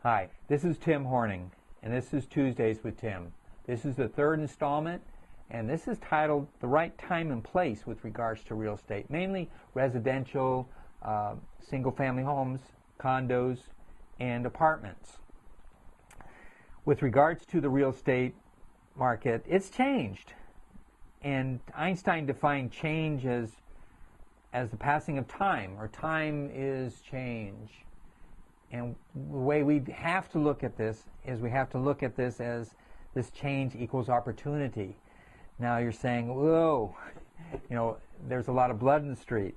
Hi, this is Tim Horning, and this is Tuesdays with Tim. This is the third installment, and this is titled The Right Time and Place with regards to real estate, mainly residential, single-family homes, condos, and apartments. With regards to the real estate market, it's changed, and Einstein defined change as the passing of time, or time is change. And the way we have to look at this is we have to look at this as this change equals opportunity. Now you're saying, whoa, there's a lot of blood in the street.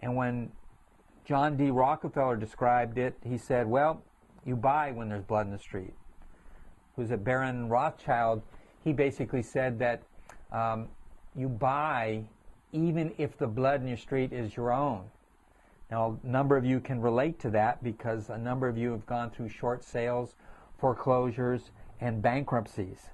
And when John D. Rockefeller described it, he said, well, you buy when there's blood in the street. Who's a Baron Rothschild, he basically said that you buy even if the blood in your street is your own. Now, a number of you can relate to that because a number of you have gone through short sales, foreclosures, and bankruptcies.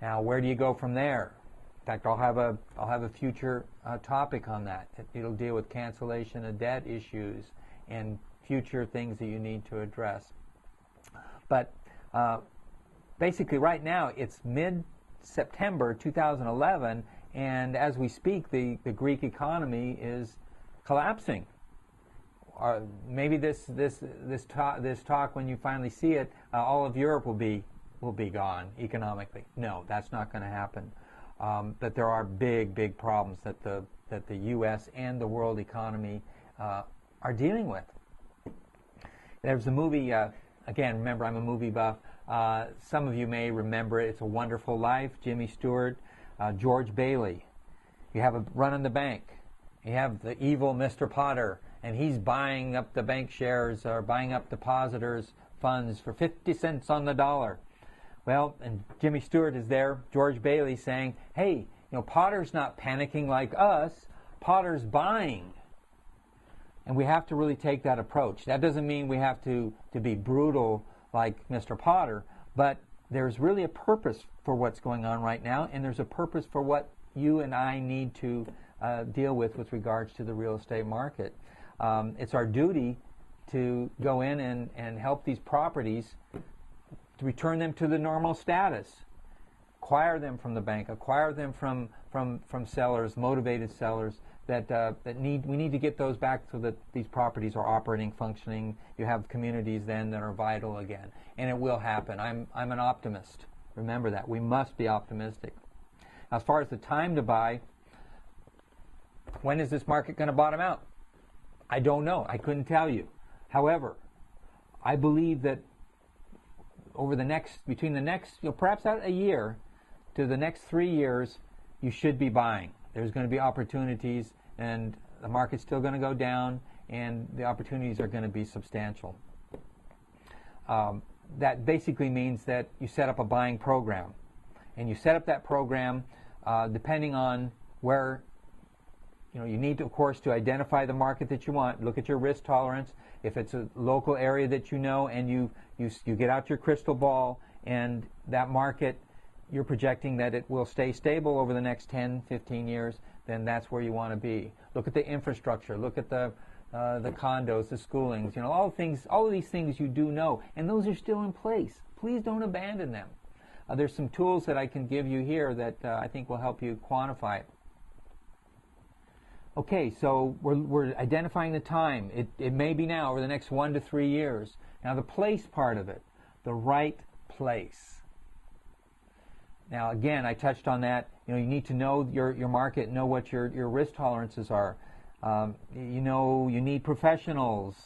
Now, where do you go from there? In fact, I'll have a future topic on that. It'll deal with cancellation of debt issues and future things that you need to address. But basically, right now, it's mid-September 2011, and as we speak, the Greek economy is collapsing. Maybe this talk, when you finally see it, all of Europe will be gone economically. No, that's not going to happen. But there are big problems that the U.S. and the world economy are dealing with. There's a movie. Again, remember, I'm a movie buff. Some of you may remember it. It's a Wonderful Life. Jimmy Stewart, George Bailey. You have a run on the bank. You have the evil Mr. Potter, and he's buying up the bank shares or buying up depositors' funds for 50 cents on the dollar. Well, and Jimmy Stewart is there, George Bailey, saying, hey, Potter's not panicking like us. Potter's buying. And we have to really take that approach. That doesn't mean we have to be brutal like Mr. Potter, but there's really a purpose for what's going on right now, and there's a purpose for what you and I need to deal with regards to the real estate market. It's our duty to go in and help these properties to return them to the normal status, acquire them from the bank, acquire them from sellers, motivated sellers we need to get those back so that these properties are operating, functioning. You have communities then that are vital again, and it will happen. I'm an optimist. Remember that. We must be optimistic. As far as the time to buy, when is this market going to bottom out? I don't know. I couldn't tell you. However, I believe that between the next, perhaps out a year to the next 3 years, you should be buying. There's going to be opportunities, and the market's still going to go down, and the opportunities are going to be substantial. That basically means that you set up a buying program, and you set up that program depending on where. You need to, of course, to identify the market that you want. Look at your risk tolerance. If it's a local area that you know, and you get out your crystal ball, and that market, you're projecting that it will stay stable over the next 10, 15 years, then that's where you want to be. Look at the infrastructure. Look at the condos, the schoolings. All of these things you do know, and those are still in place. Please don't abandon them. There's some tools that I can give you here that I think will help you quantify it. Okay, so we're identifying the time. It may be now, over the next 1 to 3 years. Now the place part of it, the right place. Now again, I touched on that. You need to know your market, know what your risk tolerances are. You need professionals.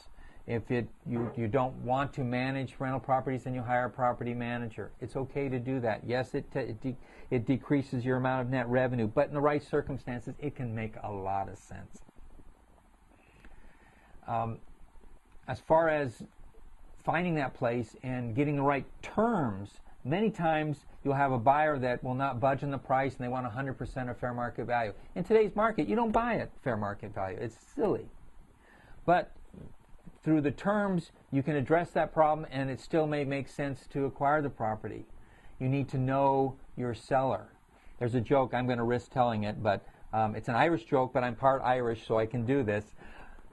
If you don't want to manage rental properties, then you hire a property manager. It's okay to do that. Yes, it decreases your amount of net revenue, but in the right circumstances, it can make a lot of sense. As far as finding that place and getting the right terms, many times you'll have a buyer that will not budge on the price, and they want 100% of fair market value. In today's market, you don't buy at fair market value. It's silly. But through the terms, you can address that problem, and it still may make sense to acquire the property. You need to know your seller. There's a joke, I'm going to risk telling it, but it's an Irish joke, but I'm part Irish, so I can do this.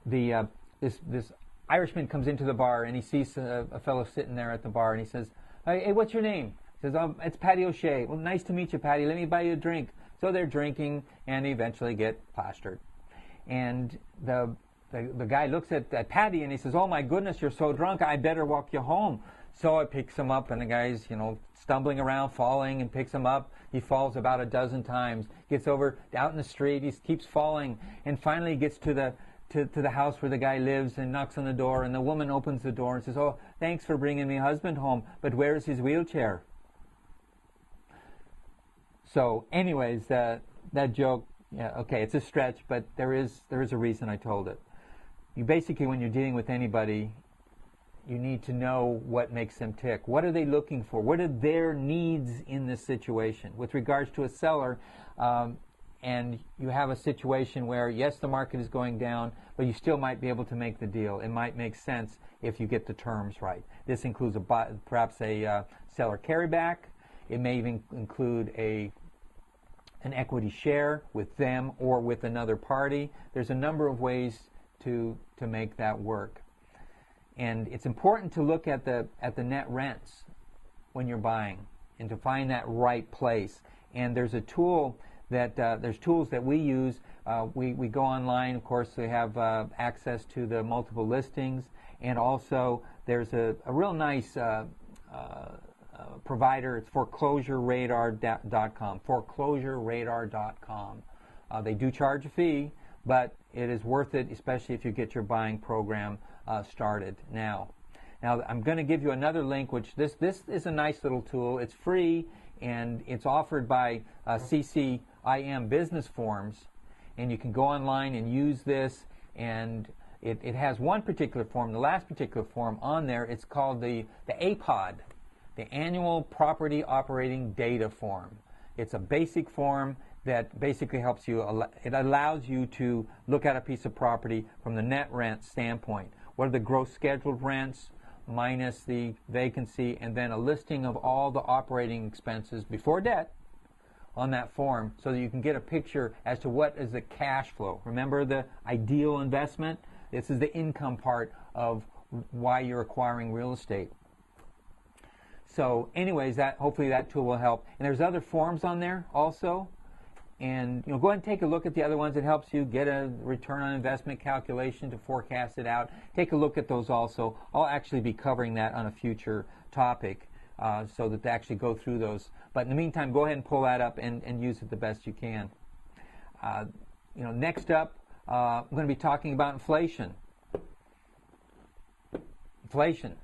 This Irishman comes into the bar and he sees a fellow sitting there at the bar and he says, hey, what's your name? He says, it's Patty O'Shea. Well, nice to meet you, Patty. Let me buy you a drink. So they're drinking and they eventually get plastered. And the guy looks at Patty and he says, oh my goodness, you're so drunk, I better walk you home. So it picks him up and the guy's, stumbling around, falling, and picks him up. He falls about a dozen times, gets over out in the street, he keeps falling, and finally gets to the house where the guy lives and knocks on the door, and the woman opens the door and says, oh, thanks for bringing my husband home, but where's his wheelchair? So anyways, that joke, yeah, okay, it's a stretch, but there is a reason I told it. You basically, when you're dealing with anybody, you need to know what makes them tick. What are they looking for? What are their needs in this situation? With regards to a seller, and you have a situation where, yes, the market is going down, but you still might be able to make the deal. It might make sense if you get the terms right. This includes perhaps a seller carryback. It may even include an equity share with them or with another party. There's a number of ways to make that work. And it's important to look at the net rents when you're buying and to find that right place. And there's a tool that there's tools that we use. We go online, of course. We have access to the multiple listings, and also there's a real nice provider. It's foreclosureradar.com. Foreclosureradar.com. They do charge a fee, but it is worth it, especially if you get your buying program started now. Now, I'm going to give you another link, which this is a nice little tool. It's free, and it's offered by CCIM Business Forms, and you can go online and use this, and it has one particular form, the last particular form on there. It's called the APOD, the Annual Property Operating Data Form. It's a basic form that basically helps you, it allows you to look at a piece of property from the net rent standpoint. What are the gross scheduled rents minus the vacancy, and then a listing of all the operating expenses before debt on that form, so that you can get a picture as to what is the cash flow. Remember the ideal investment? This is the income part of why you're acquiring real estate. So anyways, hopefully that tool will help. And there's other forms on there also. And go ahead and take a look at the other ones. It helps you get a return on investment calculation to forecast it out. Take a look at those also. I'll actually be covering that on a future topic, so that they actually go through those. But in the meantime, go ahead and pull that up and use it the best you can. Next up, I'm going to be talking about inflation. Inflation.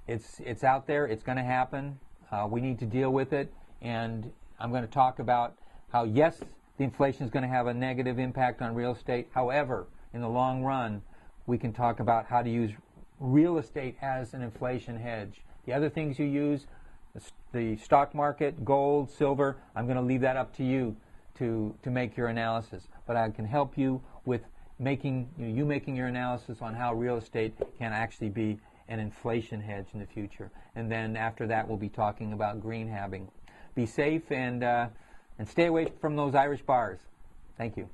It's out there. It's going to happen. We need to deal with it. And I'm going to talk about how, yes, the inflation is going to have a negative impact on real estate. However, in the long run, we can talk about how to use real estate as an inflation hedge. The other things you use, the stock market, gold, silver, I'm going to leave that up to you to make your analysis. But I can help you with making your analysis on how real estate can actually be an inflation hedge in the future. And then after that, we'll be talking about green habbing. Be safe and stay away from those Irish bars. Thank you.